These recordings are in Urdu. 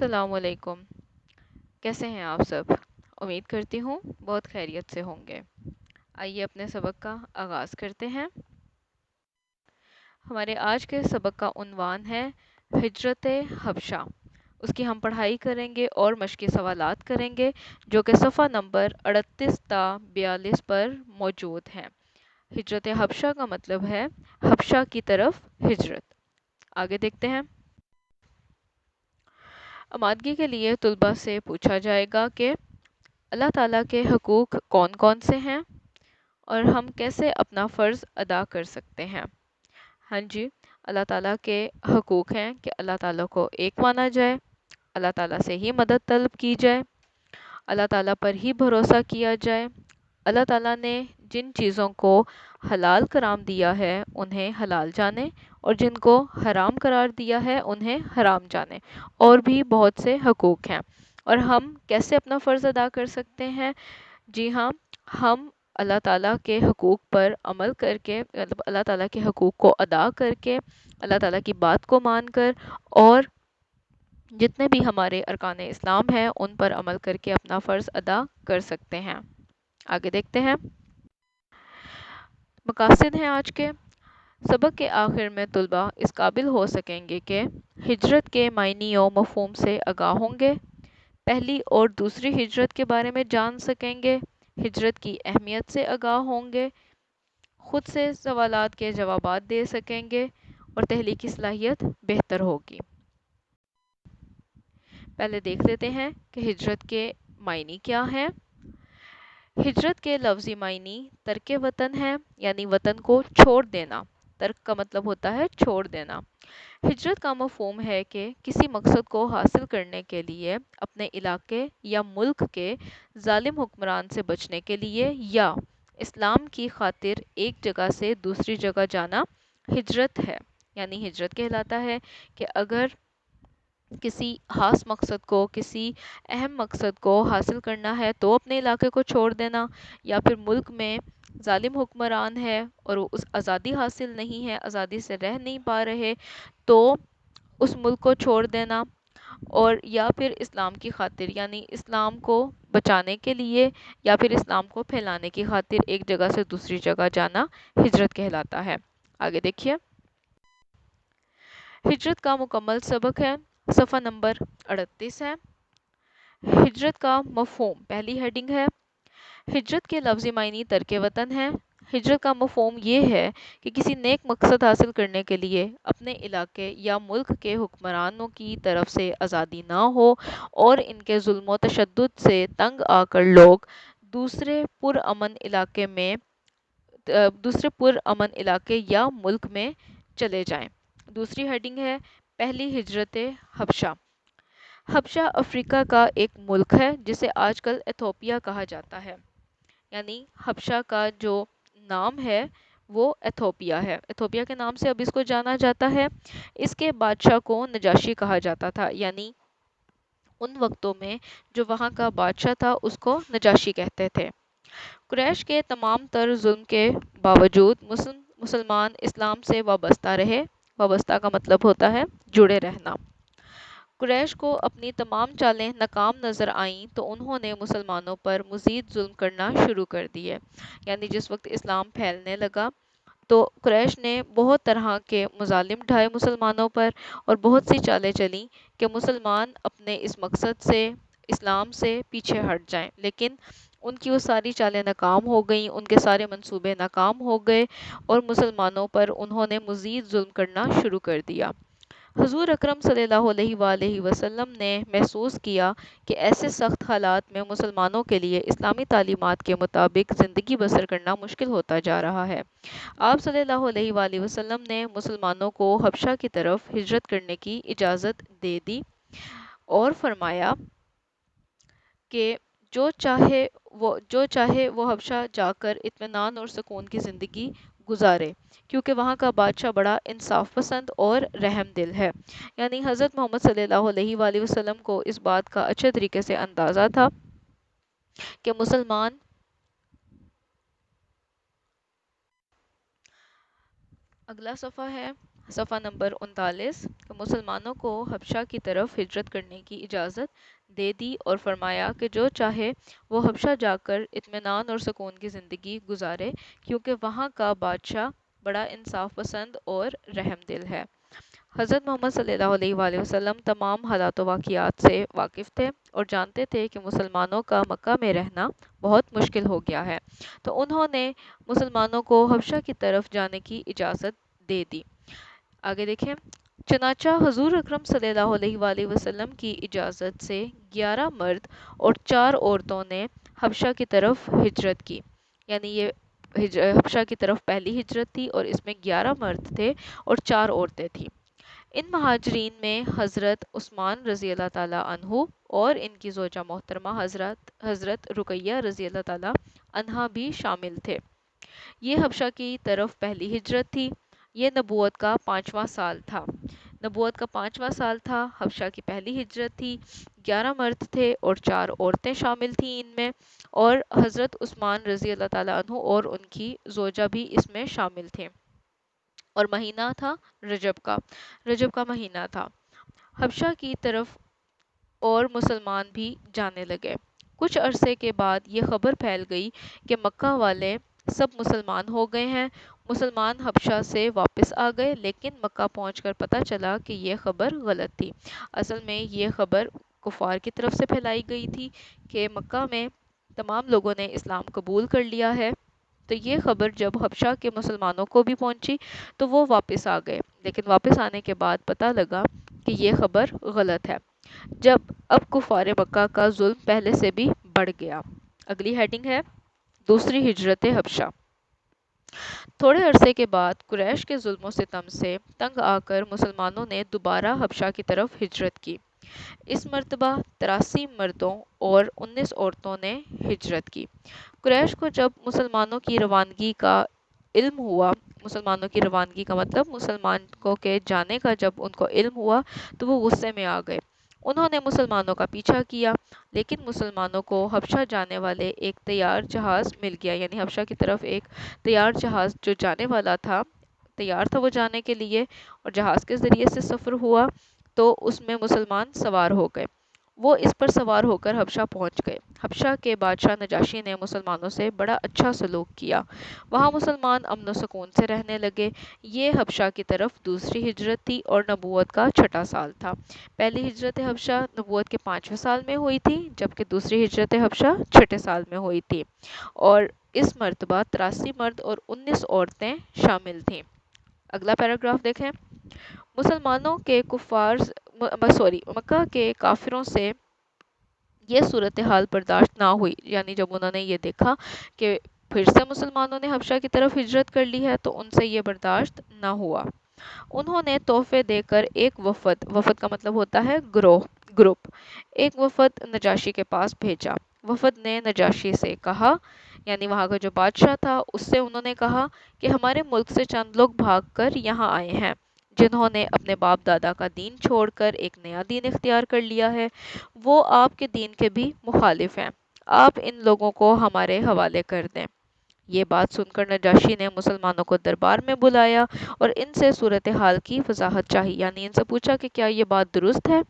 السلام علیکم۔ کیسے ہیں آپ سب؟ امید کرتی ہوں بہت خیریت سے ہوں گے۔ آئیے اپنے سبق کا آغاز کرتے ہیں۔ ہمارے آج کے سبق کا عنوان ہے ہجرت حبشہ۔ اس کی ہم پڑھائی کریں گے اور مشقی سوالات کریں گے جو کہ صفحہ نمبر 38 تا 42 پر موجود ہیں۔ ہجرت حبشہ کا مطلب ہے حبشہ کی طرف ہجرت۔ آگے دیکھتے ہیں۔ آمادگی کے لیے طلباء سے پوچھا جائے گا کہ اللہ تعالیٰ کے حقوق کون کون سے ہیں اور ہم کیسے اپنا فرض ادا کر سکتے ہیں۔ ہاں جی، اللہ تعالیٰ کے حقوق ہیں کہ اللہ تعالیٰ کو ایک مانا جائے، اللہ تعالیٰ سے ہی مدد طلب کی جائے، اللہ تعالیٰ پر ہی بھروسہ کیا جائے، اللہ تعالیٰ نے جن چیزوں کو حلال قرار دیا ہے انہیں حلال جانے اور جن کو حرام قرار دیا ہے انہیں حرام جانے، اور بھی بہت سے حقوق ہیں۔ اور ہم کیسے اپنا فرض ادا کر سکتے ہیں؟ جی ہاں، ہم اللہ تعالیٰ کے حقوق پر عمل کر کے، مطلب اللہ تعالیٰ کے حقوق کو ادا کر کے، اللہ تعالیٰ کی بات کو مان کر، اور جتنے بھی ہمارے ارکان اسلام ہیں ان پر عمل کر کے اپنا فرض ادا کر سکتے ہیں۔ آگے دیکھتے ہیں۔ مقاصد ہیں آج کے سبق کے آخر میں طلباء اس قابل ہو سکیں گے کہ ہجرت کے معنی و مفہوم سے آگاہ ہوں گے، پہلی اور دوسری ہجرت کے بارے میں جان سکیں گے، ہجرت کی اہمیت سے آگاہ ہوں گے، خود سے سوالات کے جوابات دے سکیں گے اور تحلیلی صلاحیت بہتر ہوگی۔ پہلے دیکھ لیتے ہیں کہ ہجرت کے معنی کیا ہیں۔ ہجرت کے لفظی معنی ترک وطن ہے، یعنی وطن کو چھوڑ دینا۔ ترک کا مطلب ہوتا ہے چھوڑ دینا۔ ہجرت کا مفہوم ہے کہ کسی مقصد کو حاصل کرنے کے لیے اپنے علاقے یا ملک کے ظالم حکمران سے بچنے کے لیے یا اسلام کی خاطر ایک جگہ سے دوسری جگہ جانا ہجرت ہے۔ یعنی ہجرت کہلاتا ہے کہ اگر کسی خاص مقصد کو، کسی اہم مقصد کو حاصل کرنا ہے تو اپنے علاقے کو چھوڑ دینا، یا پھر ملک میں ظالم حکمران ہے اور وہ اس آزادی حاصل نہیں ہے، آزادی سے رہ نہیں پا رہے، تو اس ملک کو چھوڑ دینا، اور یا پھر اسلام کی خاطر، یعنی اسلام کو بچانے کے لیے یا پھر اسلام کو پھیلانے کی خاطر ایک جگہ سے دوسری جگہ جانا ہجرت کہلاتا ہے۔ آگے دیکھیے۔ ہجرت کا مکمل سبق ہے، صفحہ نمبر 38 ہے۔ ہجرت کا مفہوم، پہلی ہیڈنگ ہے، ہجرت کے لفظی معنی ترک وطن ہے۔ ہجرت کا مفہوم یہ ہے کہ کسی نیک مقصد حاصل کرنے کے لیے اپنے علاقے یا ملک کے حکمرانوں کی طرف سے آزادی نہ ہو اور ان کے ظلم و تشدد سے تنگ آ کر لوگ دوسرے پرامن علاقے یا ملک میں چلے جائیں۔ دوسری ہیڈنگ ہے، پہلی ہجرت حبشہ۔ حبشہ افریقہ کا ایک ملک ہے جسے آج کل ایتھوپیا کہا جاتا ہے، یعنی حبشہ کا جو نام ہے وہ ایتھوپیا ہے، ایتھوپیا کے نام سے اب اس کو جانا جاتا ہے۔ اس کے بادشاہ کو نجاشی کہا جاتا تھا، یعنی ان وقتوں میں جو وہاں کا بادشاہ تھا اس کو نجاشی کہتے تھے۔ قریش کے تمام تر ظلم کے باوجود مسلمان اسلام سے وابستہ رہے۔ وابستہ کا مطلب ہوتا ہے جڑے رہنا۔ قریش کو اپنی تمام چالیں ناکام نظر آئیں تو انہوں نے مسلمانوں پر مزید ظلم کرنا شروع کر دیے، یعنی جس وقت اسلام پھیلنے لگا تو قریش نے بہت طرح کے مظالم ڈھائے مسلمانوں پر، اور بہت سی چالیں چلیں کہ مسلمان اپنے اس مقصد سے، اسلام سے پیچھے ہٹ جائیں، لیکن ان کی وہ ساری چالیں ناکام ہو گئیں، ان کے سارے منصوبے ناکام ہو گئے اور مسلمانوں پر انہوں نے مزید ظلم کرنا شروع کر دیا۔ حضور اکرم صلی اللہ علیہ وآلہ وسلم نے محسوس کیا کہ ایسے سخت حالات میں مسلمانوں کے لیے اسلامی تعلیمات کے مطابق زندگی بسر کرنا مشکل ہوتا جا رہا ہے۔ آپ صلی اللہ علیہ وآلہ وسلم نے مسلمانوں کو حبشہ کی طرف ہجرت کرنے کی اجازت دے دی اور فرمایا کہ جو چاہے وہ حبشہ جا کر اطمینان اور سکون کی زندگی گزارے، کیونکہ وہاں کا بادشاہ بڑا انصاف پسند اور رحم دل ہے۔ یعنی حضرت محمد صلی اللہ علیہ وآلہ وسلم کو اس بات کا اچھے طریقے سے اندازہ تھا کہ مسلمان اگلا صفحہ ہے، صفحہ نمبر 39، مسلمانوں کو حبشہ کی طرف ہجرت کرنے کی اجازت دے دی اور فرمایا کہ جو چاہے وہ حبشہ جا کر اطمینان اور سکون کی زندگی گزارے، کیونکہ وہاں کا بادشاہ بڑا انصاف پسند اور رحم دل ہے۔ حضرت محمد صلی اللہ علیہ وآلہ وسلم تمام حالات و واقعات سے واقف تھے اور جانتے تھے کہ مسلمانوں کا مکہ میں رہنا بہت مشکل ہو گیا ہے، تو انہوں نے مسلمانوں کو حبشہ کی طرف جانے کی اجازت دے دی۔ آگے دیکھیں، چنانچہ حضور اکرم صلی اللہ علیہ وآلہ وسلم کی اجازت سے 11 مرد اور 4 عورتوں نے حبشہ کی طرف ہجرت کی، یعنی یہ حبشہ کی طرف پہلی ہجرت تھی اور اس میں 11 مرد تھے اور 4 عورتیں تھیں۔ ان مہاجرین میں حضرت عثمان رضی اللہ تعالیٰ عنہ اور ان کی زوجہ محترمہ حضرت رقیہ رضی اللہ تعالیٰ عنہا بھی شامل تھے۔ یہ حبشہ کی طرف پہلی ہجرت تھی۔ یہ نبوت کا 5واں سال تھا۔ نبوت کا 5واں سال تھا، حبشہ کی پہلی ہجرت تھی، 11 مرد تھے اور 4 عورتیں شامل تھیں ان میں، اور حضرت عثمان رضی اللہ تعالیٰ عنہ اور ان کی زوجہ بھی اس میں شامل تھے، اور مہینہ تھا رجب کا مہینہ تھا۔ حبشہ کی طرف اور مسلمان بھی جانے لگے۔ کچھ عرصے کے بعد یہ خبر پھیل گئی کہ مکہ والے سب مسلمان ہو گئے ہیں۔ مسلمان حبشہ سے واپس آ گئے، لیکن مکہ پہنچ کر پتہ چلا کہ یہ خبر غلط تھی۔ اصل میں یہ خبر کفار کی طرف سے پھیلائی گئی تھی کہ مکہ میں تمام لوگوں نے اسلام قبول کر لیا ہے، تو یہ خبر جب حبشہ کے مسلمانوں کو بھی پہنچی تو وہ واپس آ گئے، لیکن واپس آنے کے بعد پتہ لگا کہ یہ خبر غلط ہے، جب اب کفار مکہ کا ظلم پہلے سے بھی بڑھ گیا۔ اگلی ہیڈنگ ہے دوسری ہجرت حبشہ۔ تھوڑے عرصے کے بعد قریش کے ظلم و ستم سے تنگ آ کر مسلمانوں نے دوبارہ حبشہ کی طرف ہجرت کی۔ اس مرتبہ 83 مردوں اور 19 عورتوں نے ہجرت کی۔ قریش کو جب مسلمانوں کی روانگی کا علم ہوا، مسلمانوں کی روانگی کا مطلب مسلمانوں کے جانے کا جب ان کو علم ہوا تو وہ غصے میں آ گئے۔ انہوں نے مسلمانوں کا پیچھا کیا، لیکن مسلمانوں کو حبشہ جانے والے ایک تیار جہاز مل گیا، یعنی حبشہ کی طرف ایک تیار جہاز جو جانے والا تھا، تیار تھا وہ جانے کے لیے، اور جہاز کے ذریعے سے سفر ہوا تو اس میں مسلمان سوار ہو گئے۔ وہ اس پر سوار ہو کر حبشہ پہنچ گئے۔ حبشہ کے بادشاہ نجاشی نے مسلمانوں سے بڑا اچھا سلوک کیا، وہاں مسلمان امن و سکون سے رہنے لگے۔ یہ حبشہ کی طرف دوسری ہجرت تھی اور نبوت کا 6واں سال تھا۔ پہلی ہجرت حبشہ نبوت کے 5ویں سال میں ہوئی تھی، جبکہ دوسری ہجرت حبشہ 6 سال میں ہوئی تھی، اور اس مرتبہ 83 مرد اور 19 عورتیں شامل تھیں۔ اگلا پیراگراف دیکھیں، مسلمانوں کے مکہ کے کافروں سے یہ صورتحال برداشت نہ ہوئی، یعنی جب انہوں نے یہ دیکھا کہ پھر سے مسلمانوں نے حبشہ کی طرف ہجرت کر لی ہے تو ان سے یہ برداشت نہ ہوا۔ انہوں نے تحفے دے کر ایک وفد کا مطلب ہوتا ہے گروپ، ایک وفد نجاشی کے پاس بھیجا۔ وفد نے نجاشی سے کہا، یعنی وہاں کا جو بادشاہ تھا اس سے انہوں نے کہا کہ ہمارے ملک سے چند لوگ بھاگ کر یہاں آئے ہیں، جنہوں نے اپنے باپ دادا کا دین چھوڑ کر ایک نیا دین اختیار کر لیا ہے، وہ آپ کے دین کے بھی مخالف ہیں، آپ ان لوگوں کو ہمارے حوالے کر دیں۔ یہ بات سن کر نجاشی نے مسلمانوں کو دربار میں بلایا اور ان سے صورتحال کی وضاحت چاہی، یعنی ان سے پوچھا کہ کیا یہ بات درست ہے۔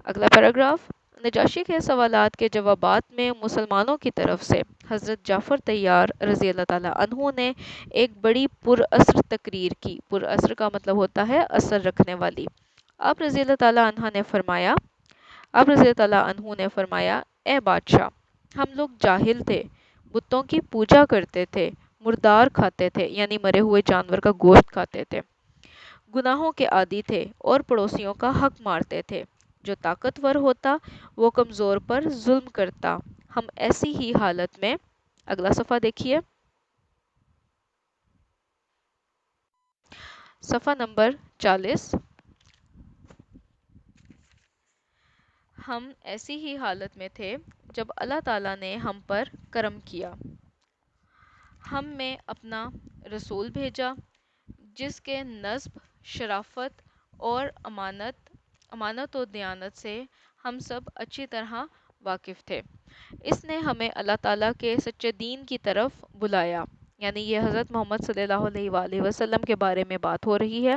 اگلا پیراگراف، نجاشی کے سوالات کے جوابات میں مسلمانوں کی طرف سے حضرت جعفر طیار رضی اللہ تعالیٰ عنہ نے ایک بڑی پر اثر تقریر کی۔ پر اثر کا مطلب ہوتا ہے اثر رکھنے والی۔ آپ رضی اللہ تعالیٰ عنہ نے فرمایا، اے بادشاہ، ہم لوگ جاہل تھے، بتوں کی پوجا کرتے تھے، مردار کھاتے تھے، یعنی مرے ہوئے جانور کا گوشت کھاتے تھے، گناہوں کے عادی تھے اور پڑوسیوں کا حق مارتے تھے، جو طاقتور ہوتا وہ کمزور پر ظلم کرتا، ہم ایسی ہی حالت میں، اگلا صفحہ دیکھیے، صفحہ نمبر 40، ہم ایسی ہی حالت میں تھے جب اللہ تعالیٰ نے ہم پر کرم کیا، ہم میں اپنا رسول بھیجا جس کے نسب، شرافت اور امانت و دیانت سے ہم سب اچھی طرح واقف تھے۔ اس نے ہمیں اللہ تعالیٰ کے سچے دین کی طرف بلایا، یعنی یہ حضرت محمد صلی اللہ علیہ وآلہ وسلم کے بارے میں بات ہو رہی ہے۔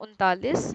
39,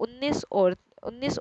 19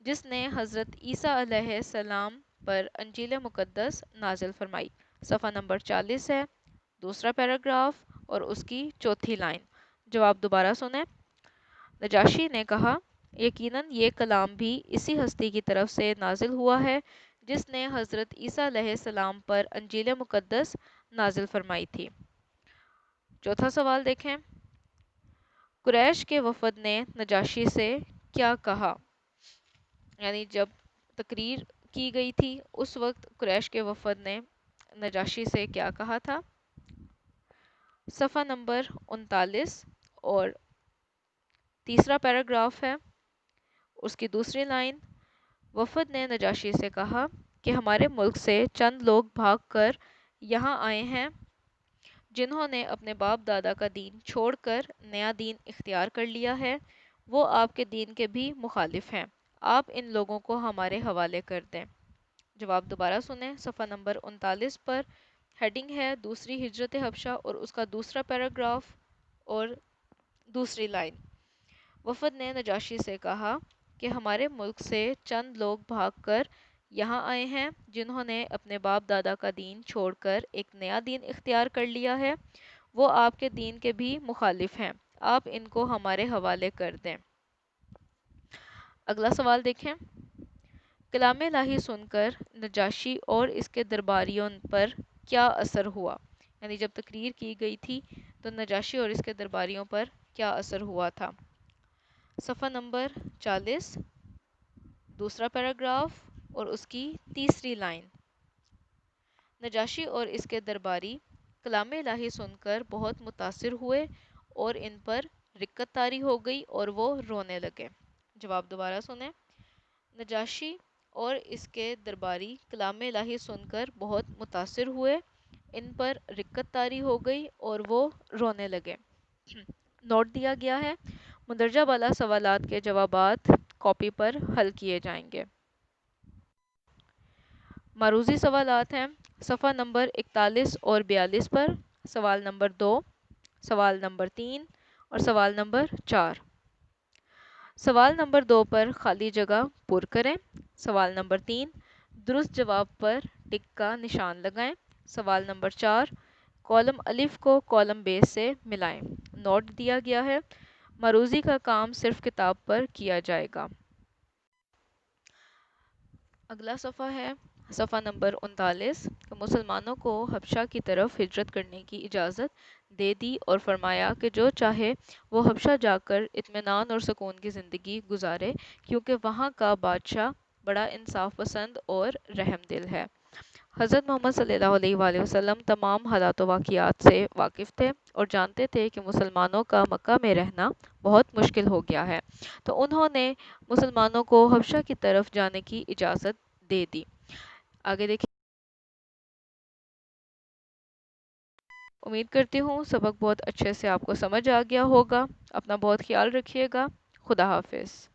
جس نے حضرت عیسیٰ علیہ السلام پر انجیل مقدس نازل فرمائی۔ صفحہ نمبر 40 ہے، دوسرا پیراگراف اور اس کی چوتھی لائن۔ جواب دوبارہ سنیں۔ نجاشی نے کہا، یقیناً یہ کلام بھی اسی ہستی کی طرف سے نازل ہوا ہے جس نے حضرت عیسیٰ علیہ السلام پر انجیل مقدس نازل فرمائی تھی۔ چوتھا سوال دیکھیں۔ قریش کے وفد نے نجاشی سے کیا کہا؟ یعنی جب تقریر کی گئی تھی اس وقت قریش کے وفد نے نجاشی سے کیا کہا تھا؟ صفحہ نمبر 39 اور تیسرا پیراگراف ہے، اس کی دوسری لائن۔ وفد نے نجاشی سے کہا کہ ہمارے ملک سے چند لوگ بھاگ کر یہاں آئے ہیں جنہوں نے اپنے باپ دادا کا دین چھوڑ کر نیا دین اختیار کر لیا ہے، وہ آپ کے دین کے بھی مخالف ہیں، آپ ان لوگوں کو ہمارے حوالے کر دیں۔ جواب دوبارہ سنیں۔ صفحہ نمبر 39 پر ہیڈنگ ہے دوسری ہجرت حبشہ اور اس کا دوسرا پیراگراف اور دوسری لائن۔ وفد نے نجاشی سے کہا کہ ہمارے ملک سے چند لوگ بھاگ کر یہاں آئے ہیں جنہوں نے اپنے باپ دادا کا دین چھوڑ کر ایک نیا دین اختیار کر لیا ہے، وہ آپ کے دین کے بھی مخالف ہیں، آپ ان کو ہمارے حوالے کر دیں۔ اگلا سوال دیکھیں۔ کلام الہی سن کر نجاشی اور اس کے درباریوں پر کیا اثر ہوا؟ یعنی جب تقریر کی گئی تھی تو نجاشی اور اس کے درباریوں پر کیا اثر ہوا تھا؟ صفحہ نمبر 40 دوسرا پیراگراف اور اس کی تیسری لائن۔ نجاشی اور اس کے درباری کلام الہی سن کر بہت متاثر ہوئے اور ان پر رقت طاری ہو گئی اور وہ رونے لگے۔ جواب دوبارہ سنیں۔ نجاشی اور اس کے درباری کلام الہی سن کر بہت متاثر ہوئے، ان پر رقت طاری ہو گئی اور وہ رونے لگے۔ نوٹ دیا گیا ہے، مندرجہ بالا سوالات کے جوابات کاپی پر حل کیے جائیں گے۔ معروضی سوالات ہیں صفحہ نمبر 41 اور 42 پر، سوال نمبر 2، سوال نمبر 3 اور سوال نمبر 4۔ سوال نمبر 2 پر خالی جگہ پر کریں۔ سوال نمبر 3، درست جواب پر ٹک کا نشان لگائیں۔ سوال نمبر 4، کالم الف کو کالم ب سے ملائیں۔ نوٹ دیا گیا ہے، معروضی کا کام صرف کتاب پر کیا جائے گا۔ اگلا صفحہ ہے صفحہ نمبر 39 کہ مسلمانوں کو حبشہ کی طرف ہجرت کرنے کی اجازت دے دی اور فرمایا کہ جو چاہے وہ حبشہ جا کر اطمینان اور سکون کی زندگی گزارے کیونکہ وہاں کا بادشاہ بڑا انصاف پسند اور رحم دل ہے۔ حضرت محمد صلی اللہ علیہ وآلہ وسلم تمام حالات و واقعات سے واقف تھے اور جانتے تھے کہ مسلمانوں کا مکہ میں رہنا بہت مشکل ہو گیا ہے، تو انہوں نے مسلمانوں کو حبشہ کی طرف جانے کی اجازت دے دی۔ آگے دیکھیں۔ امید کرتی ہوں سبق بہت اچھے سے آپ کو سمجھ آ گیا ہوگا۔ اپنا بہت خیال رکھیے گا۔ خدا حافظ۔